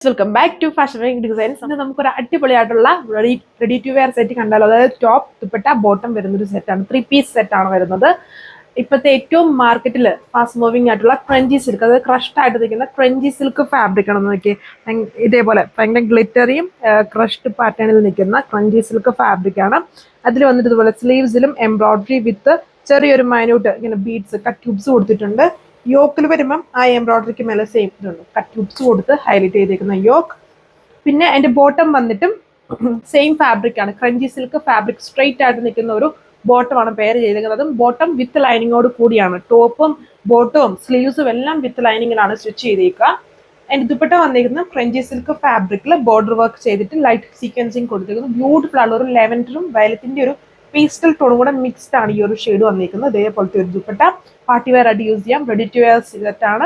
Welcome back to fashion making designs. ഇന്ന് നമുക്കൊരു അടിപൊളിയായിട്ടുള്ള റെഡി ടു വെയർ സെറ്റ് കണ്ടാലോ. അതായത് ടോപ്പ് ദുപ്പട്ട ബോട്ടം വരുന്നൊരു സെറ്റാണ്, 3 പീസ് സെറ്റാണ് വരുന്നത്. ഇപ്പോഴത്തെ ഏറ്റവും മാർക്കറ്റിൽ ഫാസ്റ്റ് മൂവിങ് ആയിട്ടുള്ള ക്രഞ്ചി സിൽക്ക്, അതായത് ക്രഷ്ഡ് ആയിട്ട് നിൽക്കുന്ന ക്രഞ്ചി സിൽക്ക് ഫാബ്രിക് ആണെന്ന് നോക്കി. ഇതേപോലെ ഭയങ്കര ഗ്ലിറ്ററിയും ക്രഷ്ഡ് പാറ്റേണിൽ നിൽക്കുന്ന ക്രഞ്ചി സിൽക്ക് ഫാബ്രിക് ആണ്. അതിൽ വന്നിട്ട് ഇതുപോലെ സ്ലീവ്സിലും എംബ്രോയിഡറി വിത്ത് ചെറിയൊരു മൈന്യൂട്ട് ഇങ്ങനെ ബീഡ്സ് കട്ട് ട്യൂബ്സ് കൊടുത്തിട്ടുണ്ട്. യോക്കിൽ വരുമ്പം ആ എംബ്രോയിഡറിക്ക് മേലെ സെയിം ഇതുണ്ട്, കട്ട് ട്യൂബ്സ് കൊടുത്ത് ഹൈലൈറ്റ് ചെയ്തേക്കുന്ന യോക്ക്. പിന്നെ അതിന്റെ ബോട്ടം വന്നിട്ടും സെയിം ഫാബ്രിക് ആണ്, ക്രഞ്ചി സിൽക്ക് ഫാബ്രിക് സ്ട്രെയിറ്റ് ആയിട്ട് നിൽക്കുന്ന ഒരു ബോട്ടമാണ് പെയർ ചെയ്തേക്കുന്നത്. അതും ബോട്ടം വിത്ത് ലൈനിങ്ങോട് കൂടിയാണ്. ടോപ്പും ബോട്ടവും സ്ലീവ്സും എല്ലാം വിത്ത് ലൈനിങ്ങിലാണ് സ്റ്റിച്ച് ചെയ്തേക്കുക. അതിന്റെ ദുപ്പട്ട വന്നിരിക്കുന്നത് ക്രഞ്ചി സിൽക്ക് ഫാബ്രിക്കിൽ ബോർഡർ വർക്ക് ചെയ്തിട്ട് ലൈറ്റ് സീക്വൻസിങ് കൊടുത്തിരിക്കുന്നത്. ബ്യൂട്ടിഫുൾ ആണ്. ഒരു ലെവൻഡറും വയലറ്റിന്റെ ഒരു പേസ്റ്റൽ ടോണും കൂടെ മിക്സ്ഡ് ആണ് ഈ ഒരു ഷെയ്ഡ് വന്നിരിക്കുന്നത്. ഇതേപോലത്തെ ഒരു ദുപ്പട്ട പാർട്ടി വെയർ ആയിട്ട് യൂസ് ചെയ്യാം. റെഡി ടു വെയർ സെറ്റാണ്.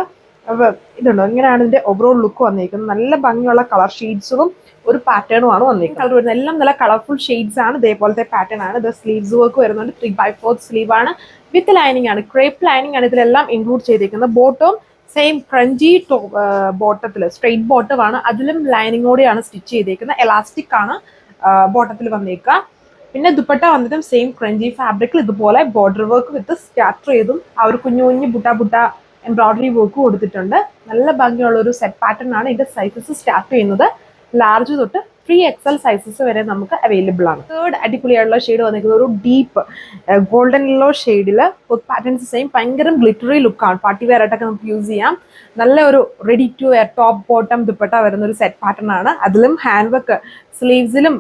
ഇതുണ്ടോ, ഇങ്ങനെയാണ് ഇതിന്റെ ഓവറോൾ ലുക്ക് വന്നിരിക്കുന്നത്. നല്ല ഭംഗിയുള്ള കളർ ഷെയ്ഡ്സും ഒരു പാറ്റേണും ആണ് വന്നിരിക്കുന്നത്. കളർ വരുന്നത് എല്ലാം നല്ല കളർഫുൾ ഷെയ്ഡ്സ് ആണ്. ഇതേപോലത്തെ പാറ്റേൺ ആണ്. ഇത് സ്ലീവ്സ് വർക്ക് വരുന്നുണ്ട്. 3/4 സ്ലീവ് ആണ്, വിത്ത് ലൈനിങ് ആണ്. ക്രേപ്പ് ലൈനിങ് ആണ് ഇതിലെല്ലാം ഇൻക്ലൂഡ് ചെയ്തിരിക്കുന്നത്. ബോട്ടം സെയിം ക്രഞ്ചി ബോട്ടത്തിൽ സ്ട്രെയിറ്റ് ബോട്ടം ആണ്, അതിലും ലൈനിങ്ങോടെയാണ് സ്റ്റിച്ച് ചെയ്തേക്കുന്നത്. എലാസ്റ്റിക് ആണ് ബോട്ടത്തിൽ വന്നേക്കുക. പിന്നെ ദുപ്പട്ട വന്നിട്ടും സെയിം ക്രഞ്ചി ഫാബ്രിക്കിൽ ഇതുപോലെ ബോർഡർ വർക്ക് വിത്ത് സ്കാറ്റർ ചെയ്തും ആ ഒരു കുഞ്ഞു കുഞ്ഞു ബുട്ട എംബ്രോയിഡറി വർക്ക് കൊടുത്തിട്ടുണ്ട്. നല്ല ഭംഗിയുള്ള ഒരു സെറ്റ് പാറ്റേൺ ആണ്. ഇതിന്റെ സൈസസ് സ്റ്റാർട്ട് ചെയ്യുന്നത് ലാർജ് തൊട്ട് 3XL സൈസസ് വരെ നമുക്ക് അവൈലബിൾ ആണ്. തേർഡ് അടിപൊളിയായിട്ടുള്ള ഷെയ്ഡ് വന്നിരിക്കുന്നത് ഒരു ഡീപ്പ് ഗോൾഡൻ യെല്ലോ ഷെയ്ഡില് പാറ്റേൺസ് സെയിം ഭയങ്കര ഗ്ലിറ്ററി ലുക്കാണ്. പാർട്ടി വെയർ ആയിട്ടൊക്കെ നമുക്ക് യൂസ് ചെയ്യാം. നല്ല ഒരു ready to wear top bottom dupatta വരുന്ന ഒരു സെറ്റ് പാറ്റേൺ ആണ്. അതിലും ഹാൻഡ് വർക്ക് സ്ലീവ്സിലും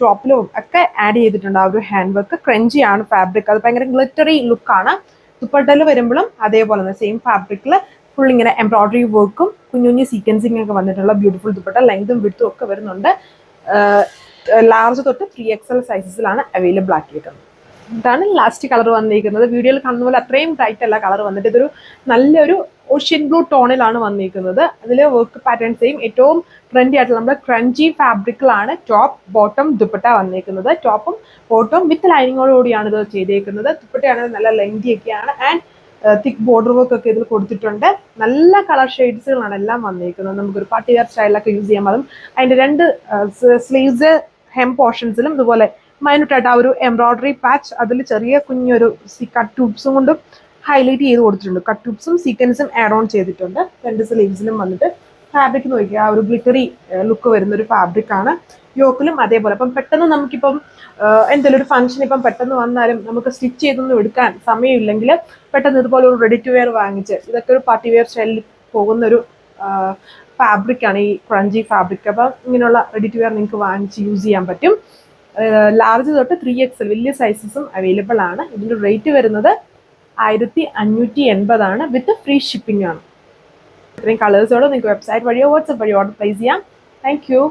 ടോപ്പിലും ഒക്കെ ആഡ് ചെയ്തിട്ടുണ്ട്. ആ ഒരു ഹാൻഡ് വർക്ക് ക്രഞ്ചി ആണ് ഫാബ്രിക്. അത് ഭയങ്കര ഗ്ലിറ്ററി ലുക്കാണ്. ദുപ്പട്ടയിൽ വരുമ്പോഴും അതേപോലെ തന്നെ സെയിം ഫാബ്രിക്കിൽ ഫുൾ ഇങ്ങനെ എംബ്രോയിഡറി വർക്കും കുഞ്ഞു കുഞ്ഞു സീക്വൻസിങ് ഒക്കെ വന്നിട്ടുള്ള ബ്യൂട്ടിഫുൾ ദുപ്പട്ട. ലെങ്തും വിഡ്ത്തും ഒക്കെ വരുന്നുണ്ട്. ലാർജ് തൊട്ട് 3XL സൈസസിലാണ് അവൈലബിൾ ആക്കിയിരിക്കുന്നത്. ഇതാണ് ലാസ്റ്റ് കളർ വന്നിരിക്കുന്നത്. വീഡിയോയിൽ കാണുന്ന പോലെ അത്രയും ബ്രൈറ്റ് അല്ല കളർ വന്നിട്ട്. ഇതൊരു നല്ലൊരു ഓഷ്യൻ ബ്ലൂ ടോണിലാണ് വന്നിരിക്കുന്നത്. അതിൽ വർക്ക് പാറ്റേൺസേയും ഏറ്റവും ട്രെൻഡി ആയിട്ടുള്ള നമ്മുടെ ക്രഞ്ചി ഫാബ്രിക്കിലാണ് ടോപ്പ് ബോട്ടം ദുപ്പട്ട വന്നിരിക്കുന്നത്. ടോപ്പും ബോട്ടവും വിത്ത് ലൈനിങ്ങോടുകൂടിയാണ് ഇത് ചെയ്തേക്കുന്നത്. ദുപ്പട്ടയാണെങ്കിൽ നല്ല ലെങ്തി ഒക്കെയാണ്. ആൻഡ് തിക്ക് ബോർഡർ വർക്ക് ഒക്കെ ഇതിൽ കൊടുത്തിട്ടുണ്ട്. നല്ല കളർ ഷെയ്ഡ്സുകളാണ് എല്ലാം വന്നിരിക്കുന്നത്. നമുക്കൊരു പാർട്ടി വെയർ സ്റ്റൈലൊക്കെ യൂസ് ചെയ്യാം. അതും അതിന്റെ രണ്ട് സ്ലീവ്സ് ഹെം പോർഷൻസിലും ഇതുപോലെ മൈന്യൂട്ടായിട്ട് ആ ഒരു എംബ്രോയിഡറി പാച്ച് അതിൽ ചെറിയ കുഞ്ഞൊരു കട്ട് ട്യൂബ്സും കൊണ്ടും ഹൈലൈറ്റ് ചെയ്ത് കൊടുത്തിട്ടുണ്ട്. കട്ട് ട്യൂബ്സും സീക്വൻസും ആഡ് ഓൺ ചെയ്തിട്ടുണ്ട്. രണ്ട് സ്ലീവ്സിലും വന്നിട്ട് ഫാബ്രിക് നോക്കിയാൽ ആ ഒരു ഗ്ലിറ്ററി ലുക്ക് വരുന്ന ഒരു ഫാബ്രിക് ആണ്. യോക്കിലും അതേപോലെ. അപ്പം പെട്ടെന്ന് നമുക്കിപ്പം എന്തെങ്കിലും ഒരു ഫംഗ്ഷൻ ഇപ്പം പെട്ടെന്ന് വന്നാലും നമുക്ക് സ്റ്റിച്ച് ചെയ്തൊന്നും എടുക്കാൻ സമയമില്ലെങ്കിൽ പെട്ടെന്ന് ഇതുപോലെ ഒരു റെഡി ടു വെയർ വാങ്ങിച്ച് ഇതൊക്കെ ഒരു പാർട്ടി വെയർ സ്റ്റൈലിൽ പോകുന്നൊരു ഫാബ്രിക് ആണ് ഈ ക്രഞ്ചി ഫാബ്രിക്. അപ്പം ഇങ്ങനെയുള്ള റെഡി ടു വെയർ നിങ്ങൾക്ക് വാങ്ങിച്ച് യൂസ് ചെയ്യാൻ പറ്റും. ലാർജ് തൊട്ട് 3XL വലിയ സൈസസും അവൈലബിൾ ആണ്. ഇതിൻ്റെ റേറ്റ് വരുന്നത് 1580 ആണ്, വിത്ത് ഫ്രീ ഷിപ്പിംഗ് ആണ്. ഇത്രയും കളേഴ്സോട് നിങ്ങൾക്ക് വെബ്സൈറ്റ് വഴിയോ വാട്സപ്പ് വഴിയോ ഓർഡർ പ്ലേസ് ചെയ്യാം. Thank you.